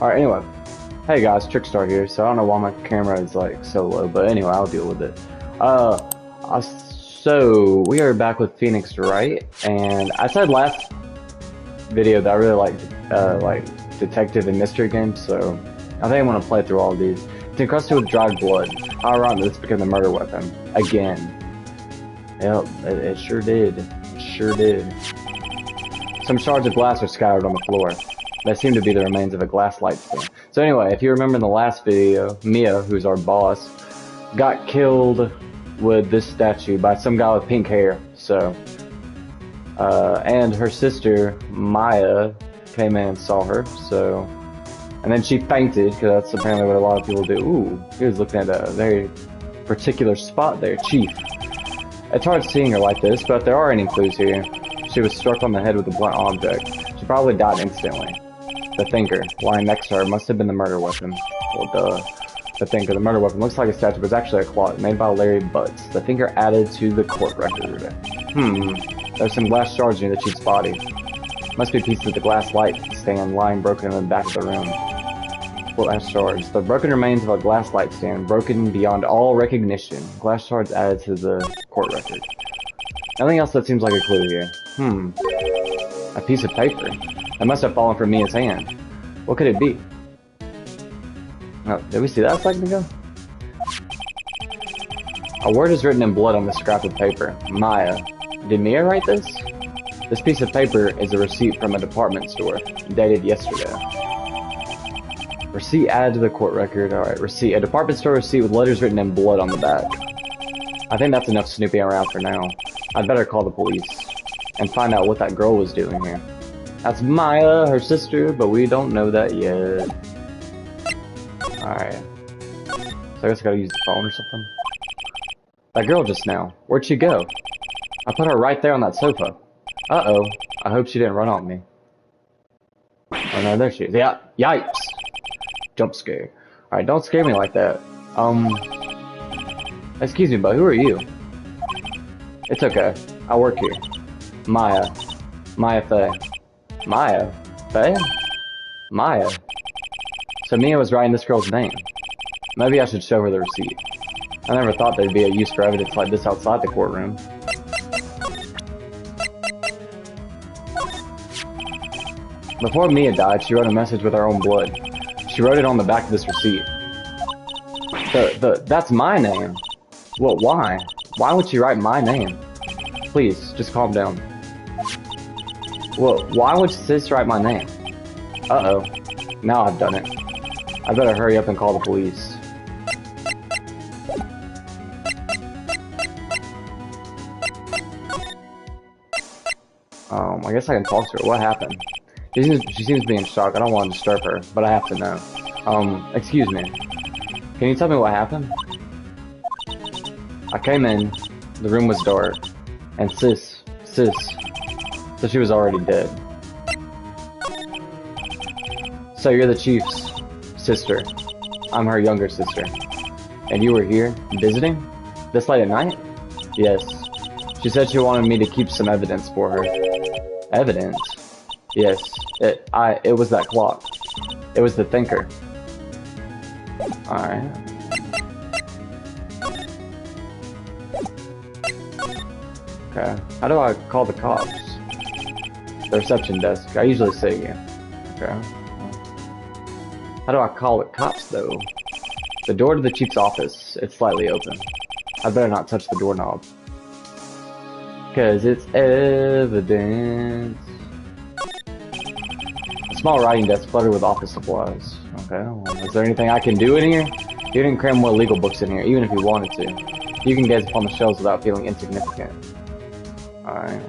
Alright, anyway. Hey guys, Trickstar here. So I don't know why my camera is like so low, but anyway, I'll deal with it. So we are back with Phoenix Wright, and I said last video that I really like detective and mystery games, so I think I'm gonna play through all of these. It's encrusted with dried blood. How ironic this became the murder weapon. Again. Yep, it sure did. It sure did. Some shards of glass are scattered on the floor. They seem to be the remains of a glass light stand. So anyway, if you remember in the last video, Mia, who's our boss, got killed with this statue by some guy with pink hair. So, and her sister, Maya, came in and saw her, so, and then she fainted, because that's apparently what a lot of people do. Ooh, he was looking at a very particular spot there, Chief. It's hard seeing her like this, but if there are any clues here, she was struck on the head with a blunt object. She probably died instantly. The thinker, lying next to her, must have been the murder weapon. Well, duh. The thinker, the murder weapon, looks like a statue, but it's actually a clock made by Larry Butts. The thinker added to the court record. There's some glass shards near the chief's body. Must be pieces of the glass light stand lying broken in the back of the room. Glass shards. The broken remains of a glass light stand, broken beyond all recognition. Glass shards added to the court record. Nothing else that seems like a clue here. A piece of paper. It must have fallen from Mia's hand. What could it be? Oh, did we see that a second ago? A word is written in blood on this scrap of paper. Maya. Did Mia write this? This piece of paper is a receipt from a department store, dated yesterday. Receipt added to the court record. Alright, receipt. A department store receipt with letters written in blood on the back. I think that's enough snooping around for now. I'd better call the police and find out what that girl was doing here. That's Maya, her sister, but we don't know that yet. Alright. So I guess I gotta use the phone or something. That girl just now. Where'd she go? I put her right there on that sofa. Uh-oh. I hope she didn't run on me. Oh no, there she is. Yeah, yikes! Jump scare. Alright, don't scare me like that. Excuse me, but who are you? It's okay. I work here. Maya. Maya Faye. Maya? Faye? Maya? So Mia was writing this girl's name. Maybe I should show her the receipt. I never thought there'd be a use for evidence like this outside the courtroom. Before Mia died, she wrote a message with her own blood. She wrote it on the back of this receipt. That's my name. Well, why? Why would she write my name? Please, just calm down. Well, why would sis write my name? Uh-oh. Now I've done it. I better hurry up and call the police. I guess I can talk to her. What happened? She seems to be in shock. I don't want to disturb her, but I have to know. Excuse me. Can you tell me what happened? I came in, the room was dark, and so she was already dead. So you're the chief's sister. I'm her younger sister. And you were here, visiting? This late at night? Yes. She said she wanted me to keep some evidence for her. Evidence? Yes. It was that clock. It was the thinker. Alright. Okay. How do I call the cops? The reception desk. I usually sit here. Okay. How do I call the cops, though? The door to the chief's office. It's slightly open. I better not touch the doorknob. Because it's evidence. A small writing desk cluttered with office supplies. Okay. Well, is there anything I can do in here? You didn't cram more legal books in here, even if you wanted to. You can gaze upon the shelves without feeling insignificant. Alright.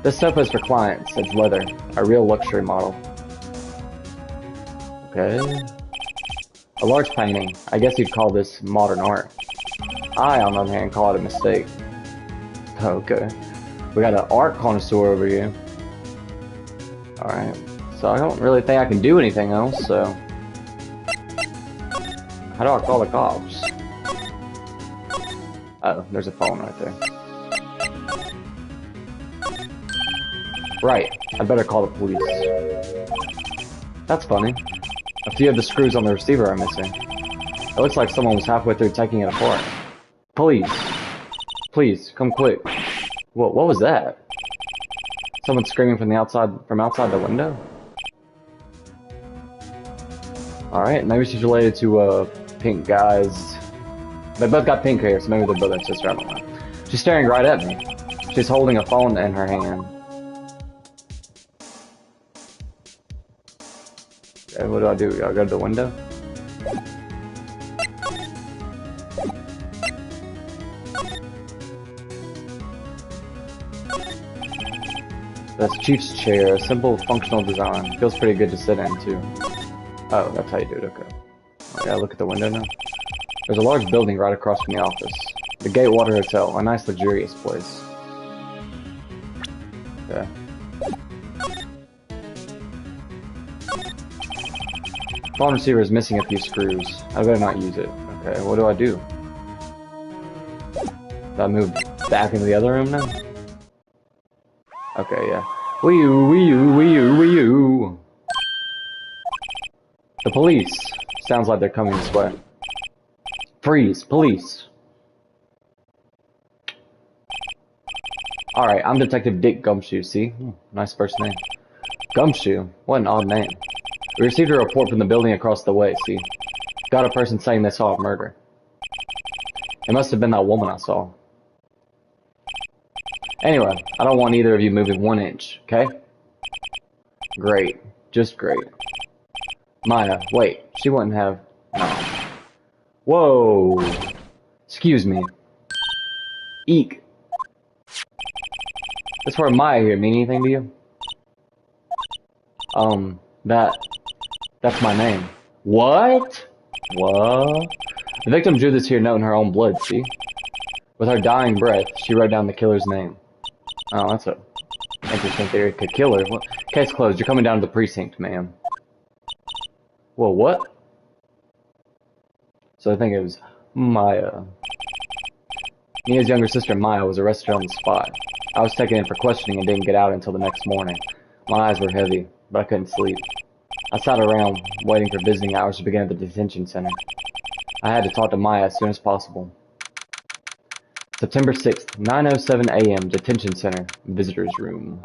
This sofa is for clients. It's leather. A real luxury model. Okay. A large painting. I guess you'd call this modern art. I, on the other hand, call it a mistake. Okay. We got an art connoisseur over here. Alright. So I don't really think I can do anything else, so... How do I call the cops? Oh, there's a phone right there. Right, I better call the police. That's funny. A few of the screws on the receiver are missing. It looks like someone was halfway through taking it apart. Police. Please, come quick. What was that? Someone screaming from outside the window? Alright, maybe she's related to, pink guys. They both got pink hair, so maybe they're brother and sister, I don't know. She's staring right at me. She's holding a phone in her hand. Okay, what do I do? I go to the window? That's Chief's chair, a simple functional design. Feels pretty good to sit in, too. Oh, that's how you do it, okay. Okay, look at the window now. There's a large building right across from the office. The Gatewater Hotel, a nice luxurious place. Okay. Phone receiver is missing a few screws. I better not use it. Okay, what do I do? Do I move back into the other room now? Okay, yeah. Wee you. The police. Sounds like they're coming this way. Freeze, police. Alright, I'm Detective Dick Gumshoe, see? Nice first name. Gumshoe? What an odd name. We received a report from the building across the way, see? Got a person saying they saw a murder. It must have been that woman I saw. Anyway, I don't want either of you moving 1 inch, okay? Great. Just great. Maya, wait. She wouldn't have... No. Whoa. Excuse me. Eek. This word Maya here mean anything to you? That's my name. What? What? The victim drew this here note in her own blood, see? With her dying breath, she wrote down the killer's name. Oh, that's a interesting theory. Could kill her. What? Case closed. You're coming down to the precinct, ma'am. Whoa, what? So I think it was Maya. Mia's younger sister, Maya, was arrested on the spot. I was taken in for questioning and didn't get out until the next morning. My eyes were heavy, but I couldn't sleep. I sat around, waiting for visiting hours to begin at the detention center. I had to talk to Maya as soon as possible. September 6th, 9:07 a.m., detention center, visitor's room.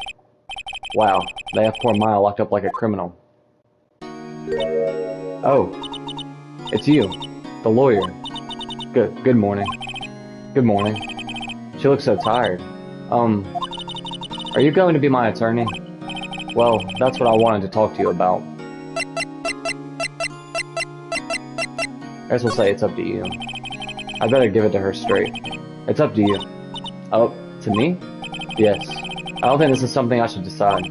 Wow, they have poor Maya locked up like a criminal. Oh, it's you, the lawyer. Good morning. Good morning. She looks so tired. Are you going to be my attorney? Well, that's what I wanted to talk to you about. I guess we'll say it's up to you. I better give it to her straight. It's up to you. Oh, to me? Yes. I don't think this is something I should decide.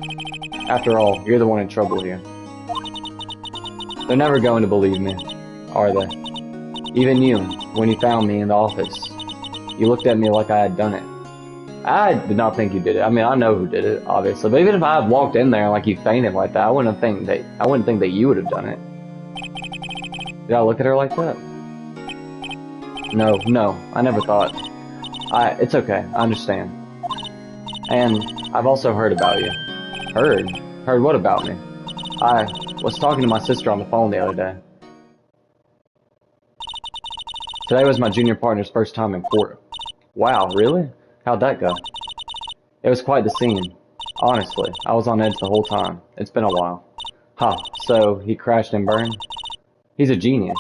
After all, you're the one in trouble here. They're never going to believe me, are they? Even you, when you found me in the office, you looked at me like I had done it. I did not think you did it. I mean, I know who did it, obviously. But even if I had walked in there like you fainted like that, I wouldn't think that you would have done it. Did I look at her like that? No, I never thought. It's okay, I understand. And I've also heard about you. Heard? Heard what about me? I was talking to my sister on the phone the other day. Today was my junior partner's first time in court. Wow, really? How'd that go? It was quite the scene. Honestly, I was on edge the whole time. It's been a while. So he crashed and burned? He's a genius.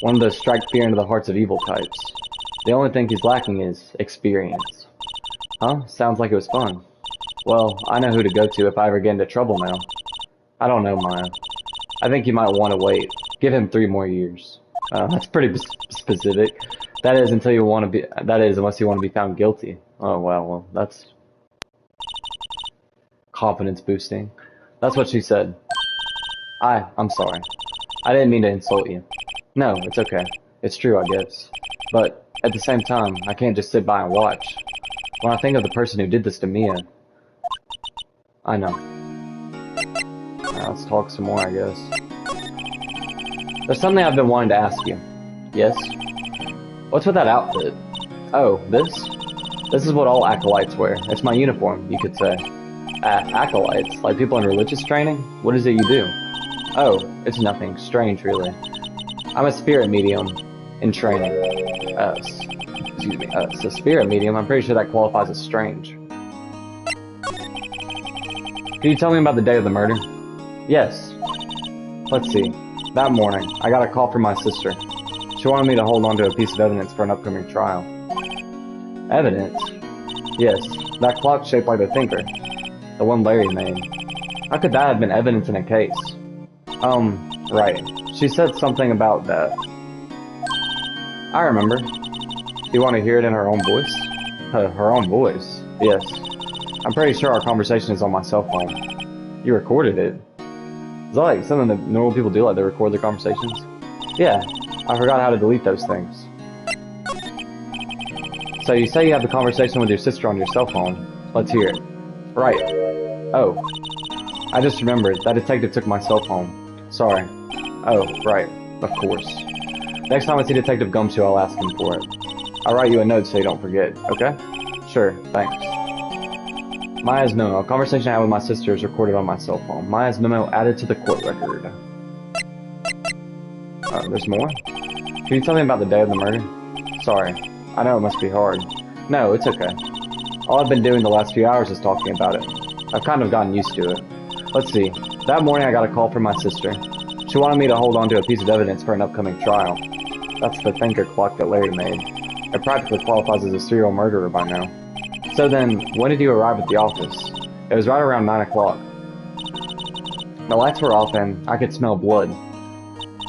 One of those strike fear into the hearts of evil types. The only thing he's lacking is experience. Sounds like it was fun. Well, I know who to go to if I ever get into trouble now. I don't know, Maya. I think you might want to wait. Give him 3 more years. That's pretty specific. That is unless you want to be found guilty. Oh, well, that's confidence boosting. That's what she said. I'm sorry. I didn't mean to insult you. No, it's okay. It's true, I guess. But at the same time, I can't just sit by and watch. When I think of the person who did this to Mia, I know. Now, let's talk some more, I guess. There's something I've been wanting to ask you. Yes? What's with that outfit? Oh, this? This is what all acolytes wear. It's my uniform, you could say. Acolytes? Like people in religious training? What is it you do? Oh, it's nothing. Strange, really. I'm a spirit medium in training. Excuse me. It's a spirit medium. I'm pretty sure that qualifies as strange. Can you tell me about the day of the murder? Yes. Let's see. That morning, I got a call from my sister. She wanted me to hold on to a piece of evidence for an upcoming trial. Evidence? Yes, that clock shaped like the thinker. The one Larry made. How could that have been evidence in a case? Right. She said something about that. I remember. Do you want to hear it in her own voice? Her own voice? Yes. I'm pretty sure our conversation is on my cell phone. You recorded it? Is that like something that normal people do, like they record their conversations? Yeah. I forgot how to delete those things. So you say you have the conversation with your sister on your cell phone. Let's hear it. Right. Oh. I just remembered. That detective took my cell phone. Sorry. Oh, right. Of course. Next time I see Detective Gumshoe, I'll ask him for it. I'll write you a note so you don't forget, okay? Sure, thanks. Maya's memo. A conversation I had with my sister is recorded on my cell phone. Maya's memo added to the court record. There's more? Can you tell me about the day of the murder? Sorry. I know it must be hard. No, it's okay. All I've been doing the last few hours is talking about it. I've kind of gotten used to it. Let's see. That morning I got a call from my sister. She wanted me to hold on to a piece of evidence for an upcoming trial. That's the thinker clock that Larry made. It practically qualifies as a serial murderer by now. So then, when did you arrive at the office? It was right around 9 o'clock. The lights were off and I could smell blood.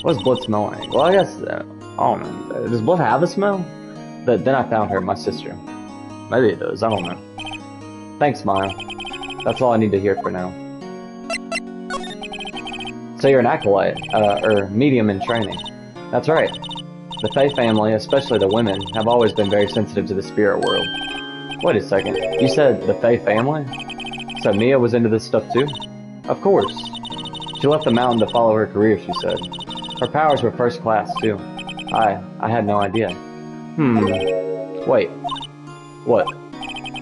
What does blood smell like? Well, I guess, I don't know. Does blood have a smell? Then I found her, my sister. Maybe it does, I don't know. Thanks, Maya. That's all I need to hear for now. So you're an acolyte, or medium in training. That's right. The Fae family, especially the women, have always been very sensitive to the spirit world. Wait a second, you said the Fae family? So Mia was into this stuff too? Of course. She left the mountain to follow her career, she said. Her powers were first class too. I had no idea. Wait. What?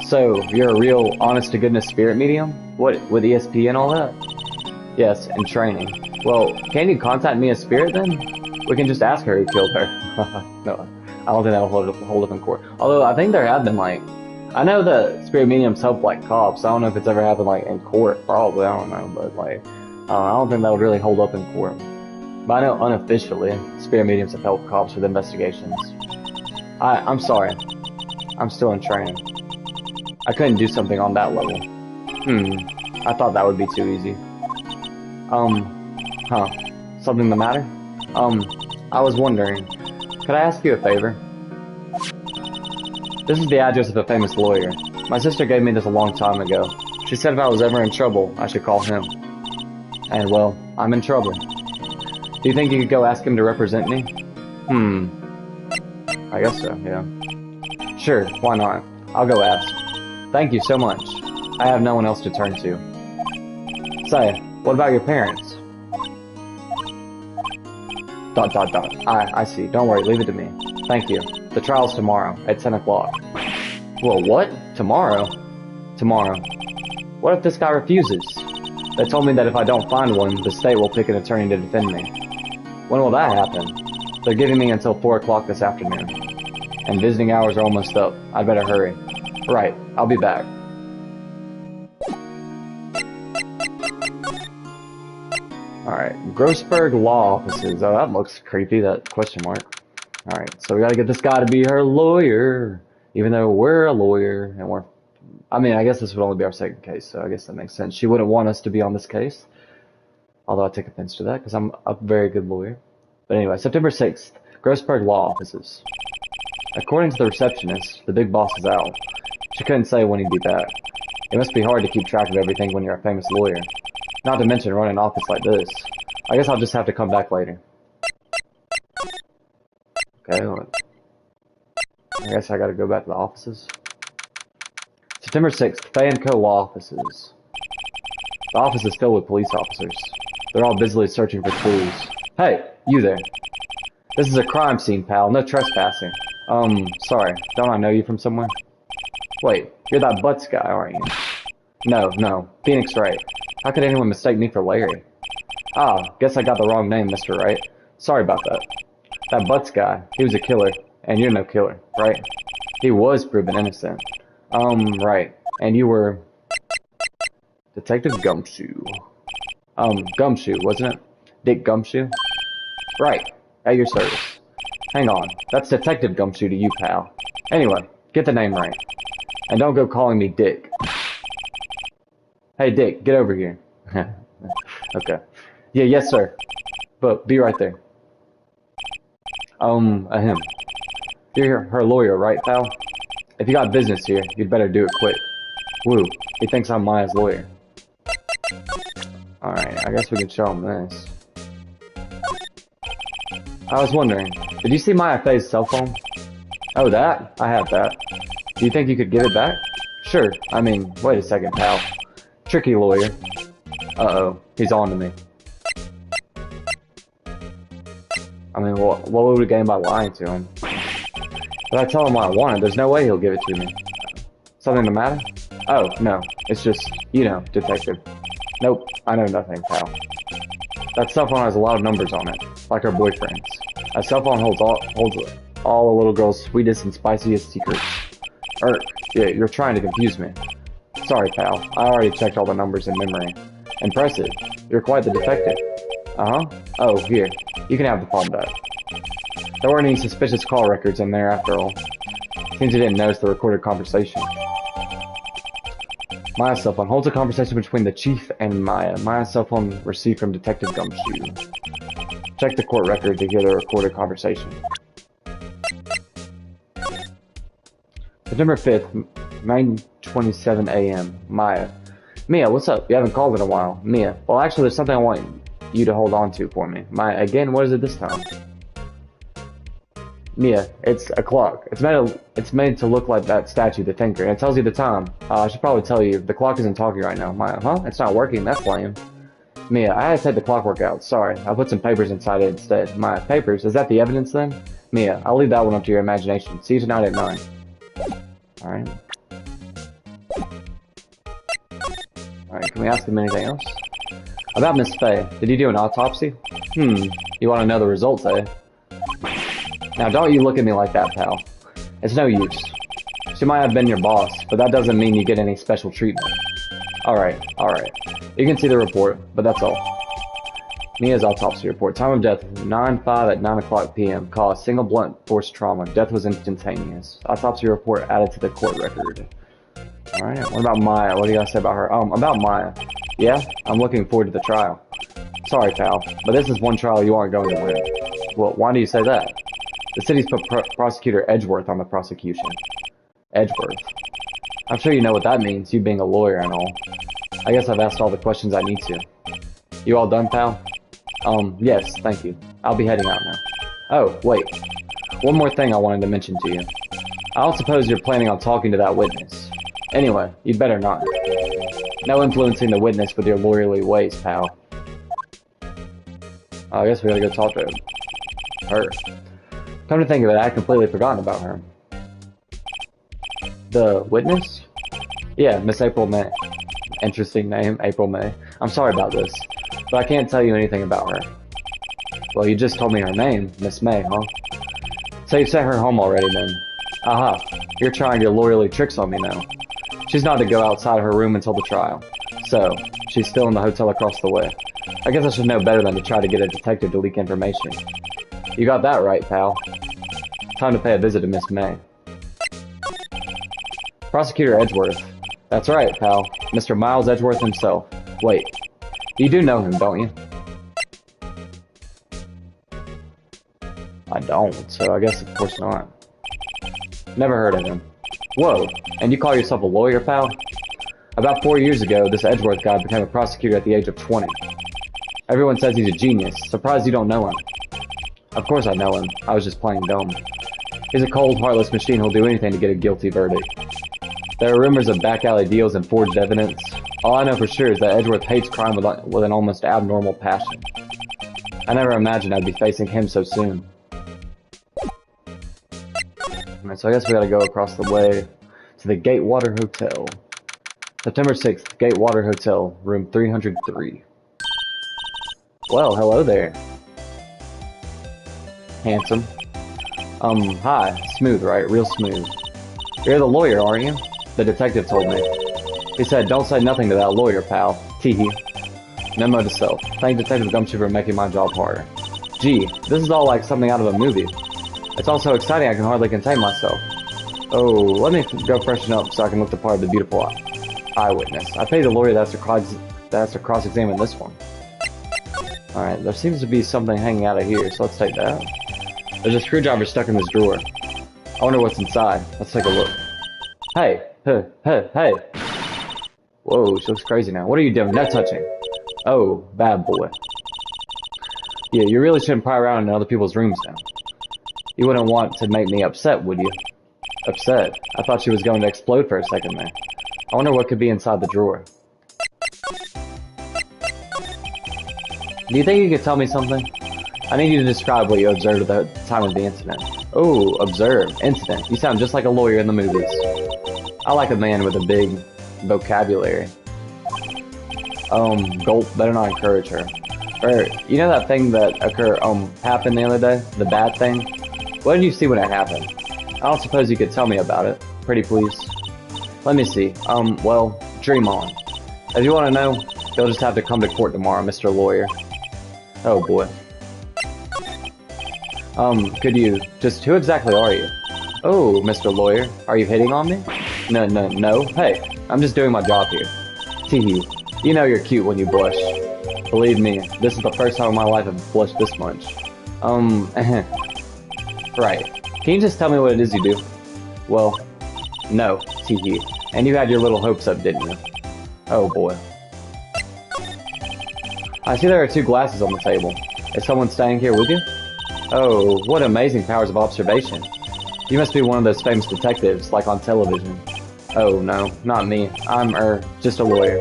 So, you're a real, honest-to-goodness spirit medium? What, with ESP and all that? Yes, in training. Well, can you contact Mia's spirit then? We can just ask her who killed her. No, I don't think that'll hold up in court. Although, I think there have been, like... I know that spirit mediums help, like, cops. I don't know if it's ever happened, like, in court. Probably, I don't know. But, like, I don't think that would really hold up in court. But I know unofficially, spirit mediums have helped cops with investigations. I'm sorry. I'm still in training. I couldn't do something on that level. I thought that would be too easy. Something the matter? I was wondering, could I ask you a favor? This is the address of a famous lawyer. My sister gave me this a long time ago. She said if I was ever in trouble, I should call him. And well, I'm in trouble. Do you think you could go ask him to represent me? I guess so, yeah. Sure, why not? I'll go ask. Thank you so much. I have no one else to turn to. Say, what about your parents? ... I see. Don't worry, leave it to me. Thank you. The trial's tomorrow, at 10 o'clock. Well, what? Tomorrow? Tomorrow. What if this guy refuses? They told me that if I don't find one, the state will pick an attorney to defend me. When will that happen? They're giving me until 4 o'clock this afternoon. And visiting hours are almost up. I'd better hurry. Right, I'll be back. Alright, Grossberg Law Offices. Oh, that looks creepy, that question mark. Alright, so we gotta get this guy to be her lawyer. Even though we're a lawyer, and we're... I mean, I guess this would only be our second case, so I guess that makes sense. She wouldn't want us to be on this case. Although I take offense to that, because I'm a very good lawyer. But anyway, September 6th, Grossberg Law Offices. According to the receptionist, the big boss is out. She couldn't say when he'd be back. It must be hard to keep track of everything when you're a famous lawyer. Not to mention running an office like this. I guess I'll just have to come back later. Okay, well, I guess I gotta go back to the offices. September 6th, Faye & Co. Law Offices. The office is filled with police officers. They're all busily searching for clues. Hey, you there. This is a crime scene, pal. No trespassing. Sorry. Don't I know you from somewhere? Wait, you're that Butts guy, aren't you? No. Phoenix Wright. How could anyone mistake me for Larry? Ah, guess I got the wrong name, Mr. Wright. Sorry about that. That Butts guy, he was a killer, and you're no killer, right? He was proven innocent. Right. And you were Detective Gumshoe. Gumshoe, wasn't it? Dick Gumshoe? Right. At your service. Hang on. That's Detective Gumshoe to you, pal. Anyway, get the name right. And don't go calling me Dick. Hey, Dick, get over here. Okay. Yeah, yes, sir. But be right there. Him. You're her lawyer, right, pal? If you got business here, you'd better do it quick. Woo, he thinks I'm Maya's lawyer. Alright, I guess we can show him this. I was wondering, did you see Maya Faye's cell phone? Oh, that? I have that. Do you think you could give it back? Sure. I mean, wait a second, pal. Tricky lawyer. Uh-oh, he's on to me. I mean, what would we gain by lying to him? If I tell him what I wanted, there's no way he'll give it to me. Something the matter? Oh, no. It's just, you know, detective. Nope, I know nothing, pal. That cell phone has a lot of numbers on it, like her boyfriend's. A cell phone holds all a little girl's sweetest and spiciest secrets. Yeah, you're trying to confuse me. Sorry, pal. I already checked all the numbers in memory. Impressive. You're quite the detective. Uh-huh. Oh, here. You can have the phone back. There weren't any suspicious call records in there after all. Seems you didn't notice the recorded conversation. Maya's cell phone holds a conversation between the chief and Maya. Maya's cell phone received from Detective Gumshoe. Check the court record to hear the recorded conversation. September 5th, 9:27 a.m. Maya. Mia, what's up? You haven't called in a while. Mia. Well, actually, there's something I want you to hold on to for me. Maya, again, what is it this time? Mia, it's a clock. It's made to look like that statue, the Tinker, and it tells you the time. I should probably tell you, the clock isn't talking right now. Maya, huh? It's not working, that's lame. Mia, I had to take the clockwork out. Sorry, I put some papers inside it instead. Maya, papers? Is that the evidence then? Mia, I'll leave that one up to your imagination. See you tonight at 9. Alright. Alright, can we ask him anything else? About Miss Faye, did you do an autopsy? You want to know the results, eh? Now don't you look at me like that, pal. It's no use. She might have been your boss, but that doesn't mean you get any special treatment. Alright. You can see the report, but that's all. Mia's autopsy report. Time of death, 9/5 at 9 o'clock p.m. Cause, single blunt force trauma. Death was instantaneous. Autopsy report added to the court record. Alright, what about Maya? What do you guys say about her? About Maya. Yeah, I'm looking forward to the trial. Sorry, pal, but this is one trial you aren't going to win. Well, why do you say that? The city's put Prosecutor Edgeworth on the prosecution. Edgeworth. I'm sure you know what that means, you being a lawyer and all. I guess I've asked all the questions I need to. You all done, pal? Yes, thank you. I'll be heading out now. Oh, wait. One more thing I wanted to mention to you. I don't suppose you're planning on talking to that witness. Anyway, you'd better not. No influencing the witness with your lawyerly ways, pal. I guess we gotta go talk to her. Come to think of it, I had completely forgotten about her. The witness? Yeah, Miss April May. Interesting name, April May. I'm sorry about this, but I can't tell you anything about her. Well, you just told me her name, Miss May, huh? So you sent her home already then. Aha, you're trying your lawyerly tricks on me now. She's not to go outside her room until the trial. So, she's still in the hotel across the way. I guess I should know better than to try to get a detective to leak information. You got that right, pal. Time to pay a visit to Miss May. Prosecutor Edgeworth. That's right, pal. Mr. Miles Edgeworth himself. Wait. You do know him, don't you? I don't, so I guess of course not. Never heard of him. Whoa, and you call yourself a lawyer, pal? About 4 years ago, this Edgeworth guy became a prosecutor at the age of 20. Everyone says he's a genius. Surprised you don't know him. Of course I know him. I was just playing dumb. He's a cold, heartless machine who'll do anything to get a guilty verdict. There are rumors of back alley deals and forged evidence. All I know for sure is that Edgeworth hates crime with an almost abnormal passion. I never imagined I'd be facing him so soon. Alright, so I guess we gotta go across the way to the Gatewater Hotel. September 6th, Gatewater Hotel, room 303. Well, hello there. Handsome. Hi. Smooth, right? Real smooth. You're the lawyer, aren't you? The detective told me. He said, don't say nothing to that lawyer, pal. Teehee. Memo to self. Thank Detective Gumshoe for making my job harder. Gee, this is all like something out of a movie. It's all so exciting I can hardly contain myself. Oh, let me go freshen up so I can look the part of the beautiful eyewitness. I paid the lawyer that's to cross-examine this one. Alright, there seems to be something hanging out of here, so let's take that. There's a screwdriver stuck in this drawer. I wonder what's inside. Let's take a look. Hey! Hey! Whoa, she looks crazy now. What are you doing? No touching. Oh, bad boy. Yeah, you really shouldn't pry around in other people's rooms now. You wouldn't want to make me upset, would you? Upset? I thought she was going to explode for a second there. I wonder what could be inside the drawer. Do you think you could tell me something? I need you to describe what you observed at the time of the incident. Oh, observe. Incident. You sound just like a lawyer in the movies. I like a man with a big vocabulary. Gulp, better not encourage her. Or, you know that thing that happened the other day? The bad thing? What did you see when it happened? I don't suppose you could tell me about it. Pretty please. Let me see. Well, dream on. If you want to know, you'll just have to come to court tomorrow, Mr. Lawyer. Oh boy. Could you, who exactly are you? Oh, Mr. Lawyer, are you hitting on me? No. Hey, I'm just doing my job here. Teehee. You know you're cute when you blush. Believe me, this is the first time in my life I've blushed this much. Right. Can you just tell me what it is you do? Well, no, teehee. And you had your little hopes up, didn't you? Oh boy. I see there are 2 glasses on the table. Is someone staying here with you? Oh, what amazing powers of observation. You must be one of those famous detectives, like on television. Oh no, not me. I'm, just a lawyer.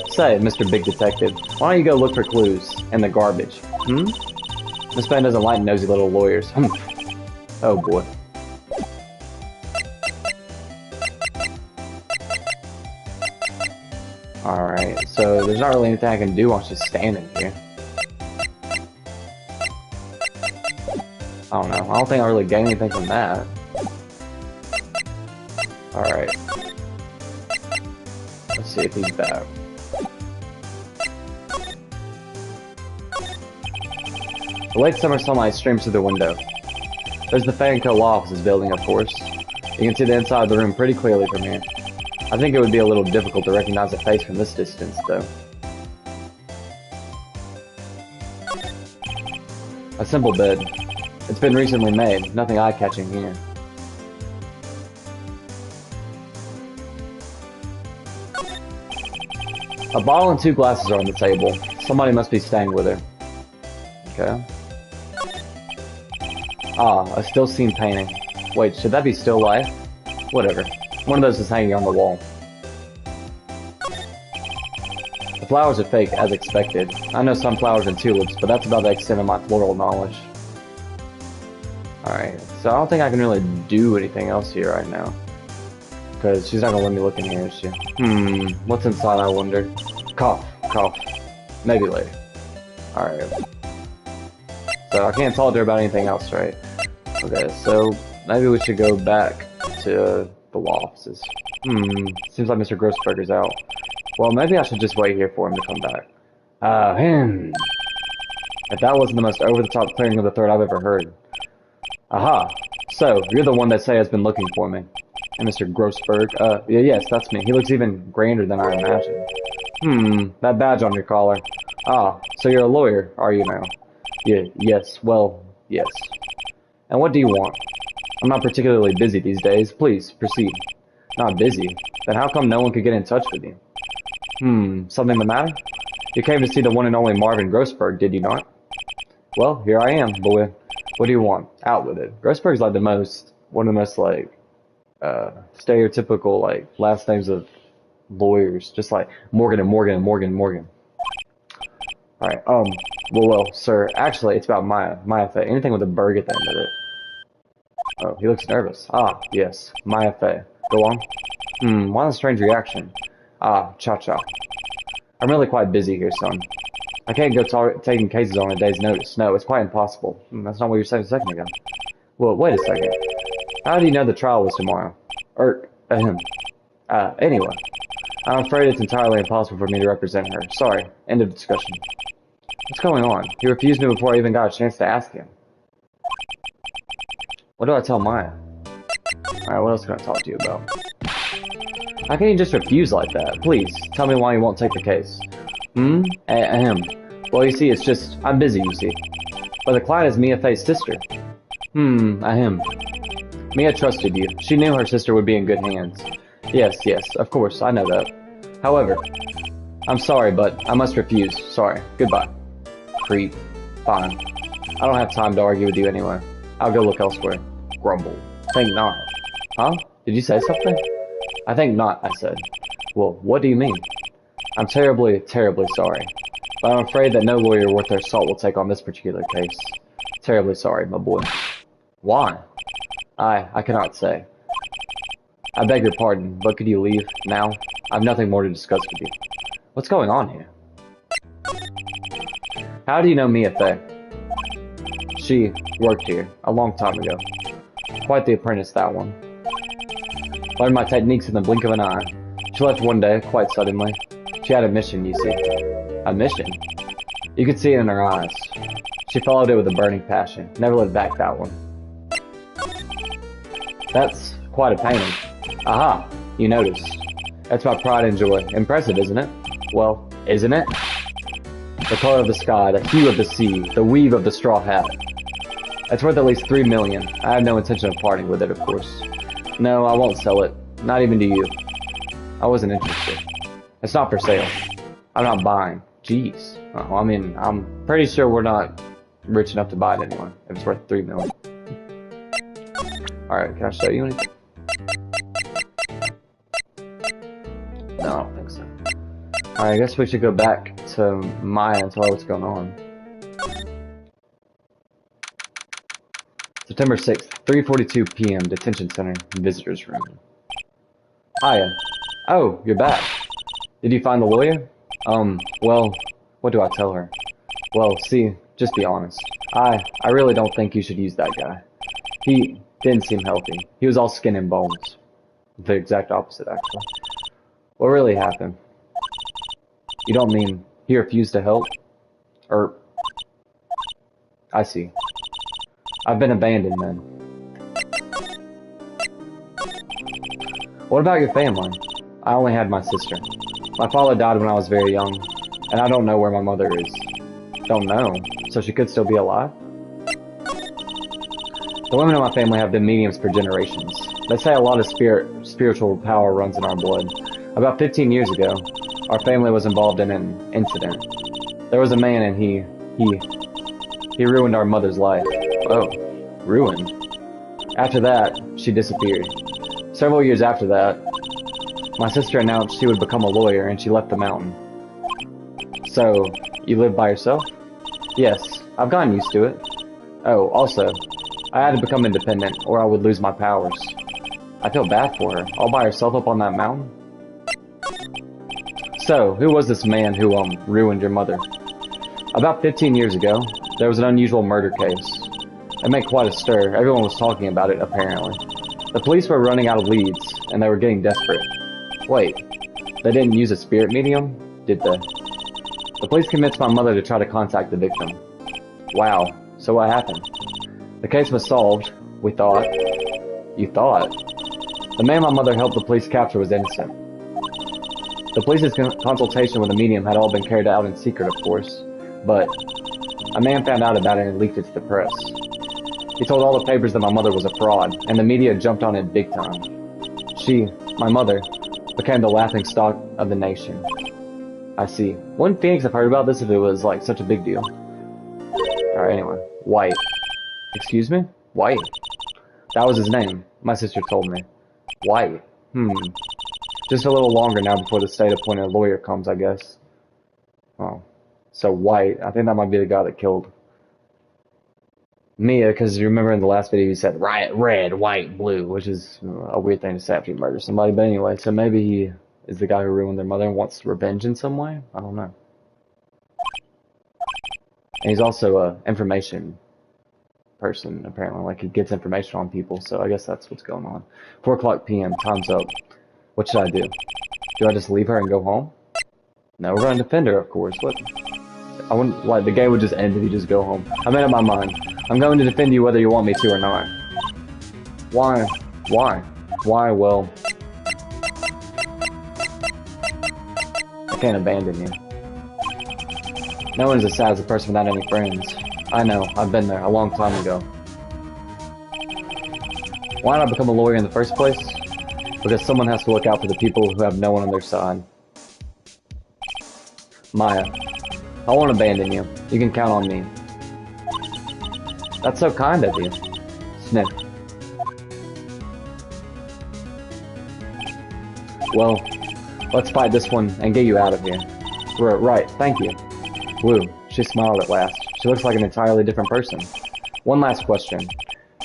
Say, Mr. Big Detective, why don't you go look for clues in the garbage? Miss Ben doesn't like nosy little lawyers. Oh boy. Alright, so there's not really anything I can do while she's standing here. I don't know. I don't think I really gained anything from that. Alright. Let's see if he's back. The late summer sunlight streams through the window. There's the Fanco Law Offices building, of course. You can see the inside of the room pretty clearly from here. I think it would be a little difficult to recognize a face from this distance, though. A simple bed. It's been recently made. Nothing eye-catching here. A bottle and 2 glasses are on the table. Somebody must be staying with her. Okay. Ah, a still scene painting. Wait, should that be still life? Whatever. One of those is hanging on the wall. The flowers are fake, as expected. I know sunflowers and tulips, but that's about the extent of my floral knowledge. Alright, so I don't think I can really do anything else here right now. Because she's not gonna let me look in here, is she? What's inside, I wonder? Cough. Maybe later. Alright. So I can't talk to her about anything else, right? Okay, so maybe we should go back to the law offices. Seems like Mr. Grossberger's out. Well, maybe I should just wait here for him to come back. If that wasn't the most over-the-top clearing of the throat I've ever heard. Aha! So, you're the one they say has been looking for me. And Mr. Grossberg, yes, that's me. He looks even grander than I imagined. That badge on your collar. Ah, so you're a lawyer, are you now? Yes, well, yes. And what do you want? I'm not particularly busy these days. Please, proceed. Not busy? Then how come no one could get in touch with you? Something the matter? You came to see the one and only Marvin Grossberg, did you not? Well, here I am, boy. What do you want? Out with it. Grossberg's like one of the most, like, stereotypical, like, last names of lawyers. Just like Morgan and Morgan and Morgan and Morgan. Alright, well, sir, actually, it's about Maya Fey. Anything with a Berg at the end of it. Oh, he looks nervous. Ah, yes, Maya Fey. Go on. Why the strange reaction? Ah, cha-cha. I'm really quite busy here, son. I can't go taking cases on a day's notice. No, it's quite impossible. That's not what you were saying a second ago. Well, wait a second. How do you know the trial was tomorrow? Anyway. I'm afraid it's entirely impossible for me to represent her. Sorry. End of discussion. What's going on? He refused me before I even got a chance to ask him. What do I tell Maya? Alright, what else can I talk to you about? How can you just refuse like that? Please, tell me why you won't take the case. Well, you see, it's just, I'm busy, you see. But the client is Mia Fey's sister. Mia trusted you. She knew her sister would be in good hands. Yes, of course, I know that. However, I'm sorry, but I must refuse. Sorry. Goodbye. Creep. Fine. I don't have time to argue with you anyway. I'll go look elsewhere. Grumble. Think not. Huh? Did you say something? I think not, I said. Well, what do you mean? I'm terribly, terribly sorry. But I'm afraid that no lawyer worth their salt will take on this particular case. Terribly sorry, my boy. Why? I cannot say. I beg your pardon, but could you leave now? I've nothing more to discuss with you. What's going on here? How do you know Mia Fey? She worked here a long time ago. Quite the apprentice, that one. Learned my techniques in the blink of an eye. She left one day, quite suddenly. She had a mission, you see. A mission? You could see it in her eyes. She followed it with a burning passion. Never looked back, that one. That's quite a painting. Aha, you noticed. That's my pride and joy. Impressive, isn't it? Well, isn't it? The color of the sky, the hue of the sea, the weave of the straw hat. It's worth at least 3 million. I have no intention of parting with it, of course. No, I won't sell it. Not even to you. I wasn't interested. It's not for sale. I'm not buying. Jeez. I mean, I'm pretty sure we're not rich enough to buy it anyway, if it's worth 3 million. Alright, can I show you anything? No, I don't think so. Alright, I guess we should go back to Maya and tell her what's going on. September 6th, 3:42 p.m. Detention Center, Visitors Room. Hiya. Oh, you're back. Did you find the lawyer? Well, what do I tell her? Well, see, just be honest. I really don't think you should use that guy. He didn't seem healthy. He was all skin and bones. The exact opposite, actually. What really happened? You don't mean he refused to help? I see. I've been abandoned then. What about your family? I only had my sister. My father died when I was very young, and I don't know where my mother is. Don't know? So she could still be alive? The women in my family have been mediums for generations. They say a lot of spiritual power runs in our blood. About 15 years ago, our family was involved in an incident. There was a man and he ruined our mother's life. Oh, ruined? After that, she disappeared. Several years after that, my sister announced she would become a lawyer and she left the mountain. So, you live by yourself? Yes, I've gotten used to it. Oh, also, I had to become independent or I would lose my powers. I feel bad for her, all by herself up on that mountain. So, who was this man who, ruined your mother? About 15 years ago, there was an unusual murder case. It made quite a stir. Everyone was talking about it, apparently. The police were running out of leads, and they were getting desperate. Wait, they didn't use a spirit medium, did they? The police convinced my mother to try to contact the victim. Wow, so what happened? The case was solved, we thought. You thought? The man my mother helped the police capture was innocent. The police's consultation with the medium had all been carried out in secret, of course, but a man found out about it and leaked it to the press. He told all the papers that my mother was a fraud, and the media jumped on it big time. She, my mother, became the laughingstock of the nation. I see. Wouldn't Phoenix have heard about this if it was, like, such a big deal? Alright, anyway. White. Excuse me? White. That was his name. My sister told me. White. Just a little longer now before the state-appointed lawyer comes, I guess. Oh. So White. I think that might be the guy that killed Mia, because you remember in the last video you said red, white, blue, which is a weird thing to say after you murder somebody. But anyway, so maybe he is the guy who ruined their mother and wants revenge in some way? I don't know. And he's also a information person, apparently. Like, he gets information on people, so I guess that's what's going on. 4:00 p.m., time's up. What should I do? Do I just leave her and go home? No, we're gonna defend her, of course. What? I wouldn't, like, the game would just end if you just go home. I made up my mind. I'm going to defend you whether you want me to or not. Why? Why? Why? Well, I can't abandon you. No one's as sad as a person without any friends. I know, I've been there a long time ago. Why did I become a lawyer in the first place? Because someone has to look out for the people who have no one on their side. Maya, I won't abandon you. You can count on me. That's so kind of you. Sniff. Well, let's fight this one and get you out of here. Right, thank you. Woo, she smiled at last. She looks like an entirely different person. One last question.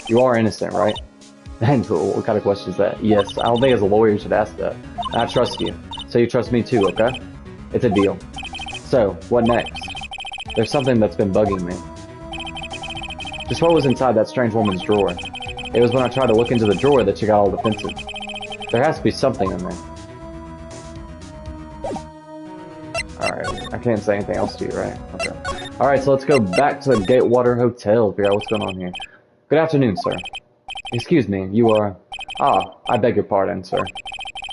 You are innocent, right? And what kind of question is that? Yes, I don't think as a lawyer you should ask that. I trust you. So you trust me too, okay? It's a deal. So, what next? There's something that's been bugging me. Just what was inside that strange woman's drawer? It was when I tried to look into the drawer that she got all defensive. There has to be something in there. Alright, I can't say anything else to you, right? Okay. Alright, so let's go back to the Gatewater Hotel, figure out what's going on here. Good afternoon, sir. Excuse me, you are... Ah, I beg your pardon, sir.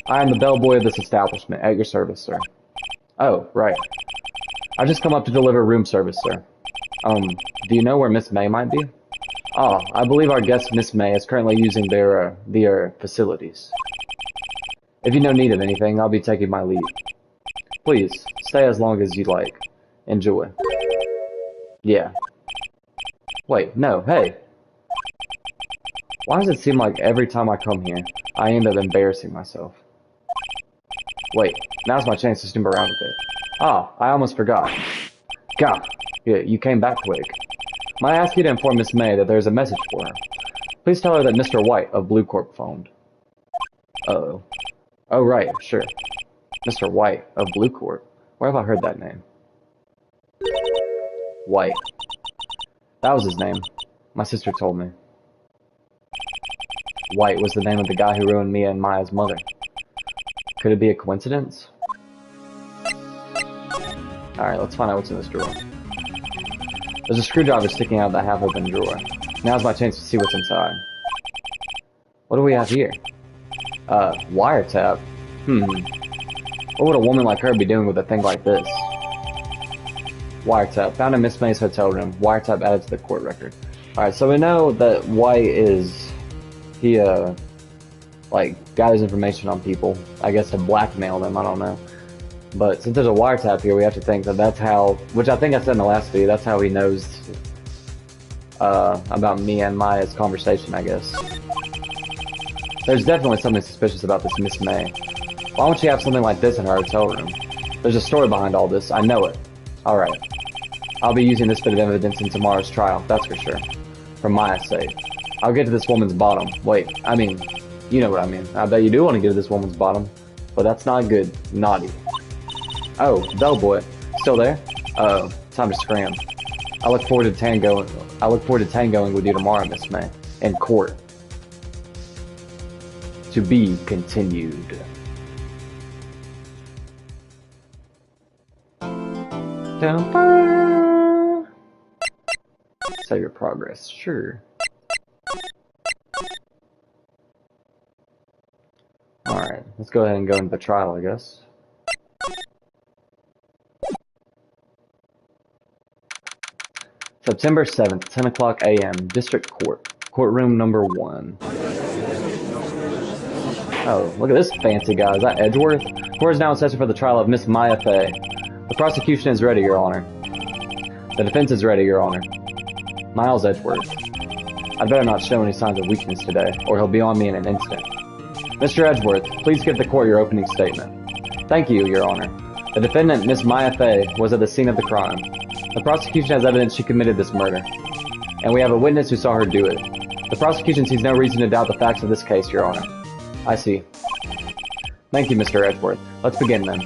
I am the bellboy of this establishment, at your service, sir. Oh, right. I've just come up to deliver room service, sir. Do you know where Miss May might be? Ah, I believe our guest, Miss May, is currently using their facilities. If you know need of anything, I'll be taking my leave. Please, stay as long as you like. Enjoy. Yeah. Wait, no, hey! Why does it seem like every time I come here, I end up embarrassing myself? Wait, now's my chance to snoop around a bit. Ah, I almost forgot. God, you came back quick. Might I ask you to inform Miss May that there's a message for her. Please tell her that Mr. White of Blue Corp phoned. Uh-oh. Oh, right, sure. Mr. White of Blue Corp. Where have I heard that name? White. That was his name. My sister told me. White was the name of the guy who ruined Mia and Maya's mother. Could it be a coincidence? Alright, let's find out what's in this drawer. There's a screwdriver sticking out of the half-open drawer. Now's my chance to see what's inside. What do we have here? Wiretap. What would a woman like her be doing with a thing like this? Wiretap. Found in Miss May's hotel room. Wiretap added to the court record. Alright, so we know that White is... He, like, gathers information on people. I guess to blackmail them, I don't know. But since there's a wiretap here, we have to think that that's how... Which I think I said in the last video, that's how he knows... about me and Maya's conversation, I guess. There's definitely something suspicious about this Miss May. Why won't she have something like this in her hotel room? There's a story behind all this, I know it. Alright. I'll be using this bit of evidence in tomorrow's trial, that's for sure. For Maya's sake. I'll get to this woman's bottom. Wait, I mean, you know what I mean. I bet you do want to get to this woman's bottom. But that's not good. Naughty. Oh, bellboy. Still there? Oh, time to scram. I look forward to tangoing with you tomorrow, Miss May. In court. To be continued. Save your progress, sure. Alright, let's go ahead and go into the trial, I guess. September 7th, 10 o'clock a.m., District Court. Courtroom number 1. Oh, look at this fancy guy. Is that Edgeworth? Court is now in session for the trial of Miss Maya Fey. The prosecution is ready, Your Honor. The defense is ready, Your Honor. Miles Edgeworth. I'd better not show any signs of weakness today, or he'll be on me in an instant. Mr. Edgeworth, please give the court your opening statement. Thank you, Your Honor. The defendant, Miss Maya Fey, was at the scene of the crime. The prosecution has evidence she committed this murder, and we have a witness who saw her do it. The prosecution sees no reason to doubt the facts of this case, Your Honor. I see. Thank you, Mr. Edgeworth. Let's begin then.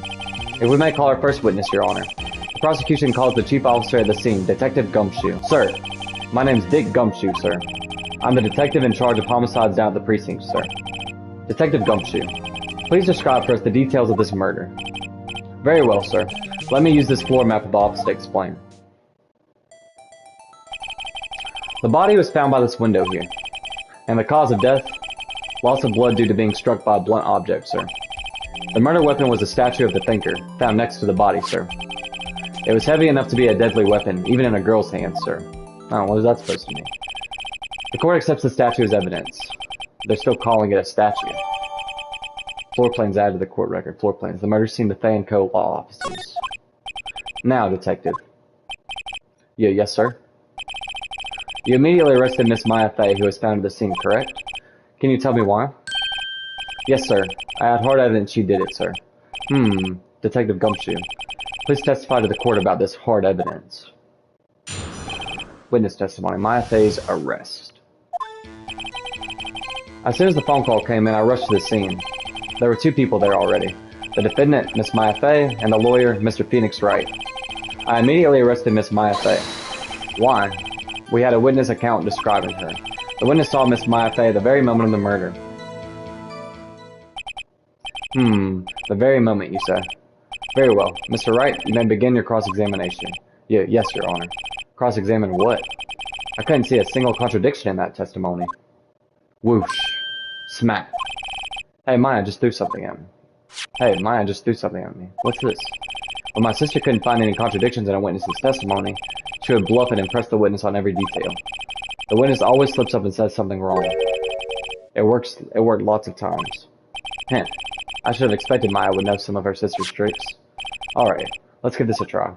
If we may call our first witness, Your Honor. The Prosecution calls the chief officer at the scene, Detective Gumshoe. Sir, my name's Dick Gumshoe, sir. I'm the detective in charge of homicides down at the precinct, sir. Detective Gumshoe, please describe for us the details of this murder. Very well, sir. Let me use this floor map of the office to explain. The body was found by this window here. And the cause of death? Loss of blood due to being struck by a blunt object, sir. The murder weapon was a statue of the thinker, found next to the body, sir. It was heavy enough to be a deadly weapon, even in a girl's hands, sir. Oh, what is that supposed to mean? The court accepts the statue as evidence. They're still calling it a statue. Floor plans added to the court record. Floor plans. The murder scene, the Fay & Co. law offices. Now, detective. Yes, sir. You immediately arrested Miss Maya Fay, who was found at the scene, correct? Can you tell me why? Yes, sir. I had hard evidence she did it, sir. Detective Gumshoe. Please testify to the court about this hard evidence. Witness testimony. Maya Fay's arrest. As soon as the phone call came in, I rushed to the scene. There were 2 people there already. The defendant, Miss Maya Fay, and the lawyer, Mr. Phoenix Wright. I immediately arrested Miss Maya Fay. Why? We had a witness account describing her. The witness saw Miss Maya Fay the very moment of the murder. The very moment, you say. Very well. Mr. Wright, you may begin your cross-examination. Yes, Your Honor. Cross-examine what? I couldn't see a single contradiction in that testimony. Whoosh. Smack. Hey, Maya just threw something at me. What's this? When my sister couldn't find any contradictions in a witness's testimony, she would bluff and impress the witness on every detail. The witness always slips up and says something wrong. It worked lots of times. I should have expected Maya would know some of her sister's tricks. Alright, let's give this a try.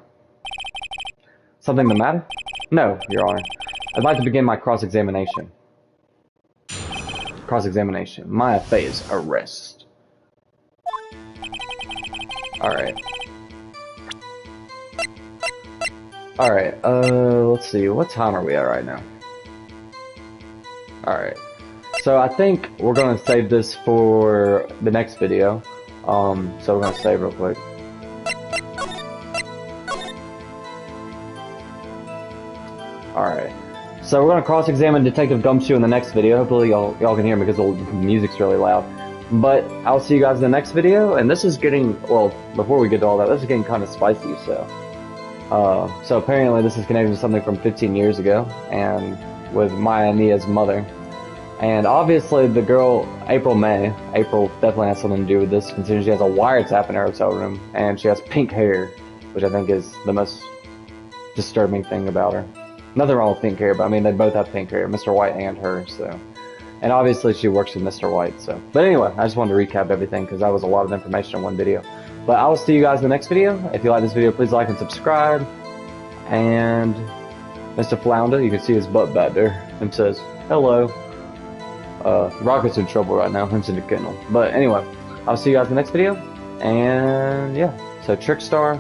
Something the matter? No, Your Honor. I'd like to begin my cross-examination. Cross-examination. Maya Fay's arrest. Alright. Let's see. What time are we at right now? Alright. So I think we're going to save this for the next video. So we're going to save real quick. Alright. So we're going to cross-examine Detective Gumshoe in the next video. Hopefully y'all can hear me because the music's really loud. But I'll see you guys in the next video. And this is getting, well, before we get to all that, this is getting kind of spicy, so apparently this is connected to something from 15 years ago, and with Maya and Mia's mother. And obviously the girl, April definitely has something to do with this, considering she has a wiretap in her hotel room, and she has pink hair, which I think is the most disturbing thing about her. Nothing wrong with pink hair, but I mean, they both have pink hair, Mr. White and her, so. And obviously she works with Mr. White, so. But anyway, I just wanted to recap everything, because that was a lot of information in one video. But I will see you guys in the next video. If you like this video, please like and subscribe. And Mr. Flounder, you can see his butt back there, and says, hello. Rocket's in trouble right now, him's in the kennel. But anyway, I'll see you guys in the next video. And yeah, so Trickstar.